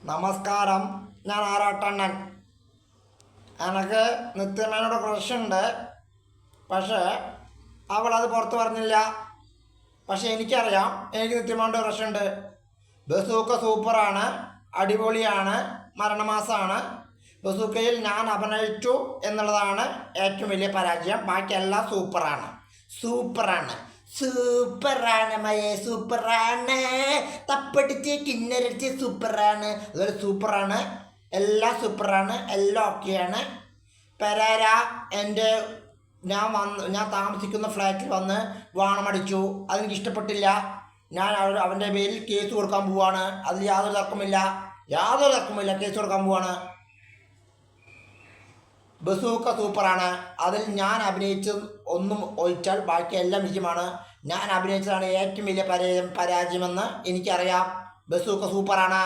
നമസ്കാരം, ഞാൻ ആറാട്ടണ്ണൻ. എനിക്ക് നിത്യമേനോട് ക്രഷുണ്ട്. പക്ഷേ അവളത് പുറത്ത് പറഞ്ഞില്ല. പക്ഷെ എനിക്കറിയാം, എനിക്ക് നിത്യമേനോട് ക്രഷുണ്ട്. ബസൂക്ക സൂപ്പറാണ്, അടിപൊളിയാണ്, മരണമാസമാണ്. ബസൂക്കയിൽ ഞാൻ അഭിനയിച്ചു എന്നുള്ളതാണ് ഏറ്റവും വലിയ പരാജയം. ബാക്കിയെല്ലാം സൂപ്പറാണ്. സൂപ്പറാണ് സൂപ്പറാണ്. തപ്പടിച്ച് കിന്നരച്ച് സൂപ്പറാണ്. അതുപോലെ സൂപ്പറാണ്, എല്ലാം സൂപ്പറാണ്, എല്ലാം ഓക്കെയാണ്. പെരേര ഞാൻ താമസിക്കുന്ന ഫ്ലാറ്റിൽ വന്ന് വാണമടിച്ചു. അതെനിക്ക് ഇഷ്ടപ്പെട്ടില്ല. ഞാൻ അവൻ്റെ പേരിൽ കേസ് കൊടുക്കാൻ പോവാണ്. അതിൽ യാതൊരു തർക്കമില്ല, കേസ് കൊടുക്കാൻ പോവാണ്. ബസൂക്ക സൂപ്പറാണ്. അതിൽ ഞാൻ അഭിനയിച്ചത് ഒന്നും ഒഴിച്ചാൽ ബാക്കി എല്ലാം വിജയമാണ്. ഞാൻ അഭിനയിച്ചതാണ് ഏറ്റവും വലിയ പരാജയമെന്ന് എനിക്കറിയാം. ബസൂക്ക സൂപ്പറാണ്.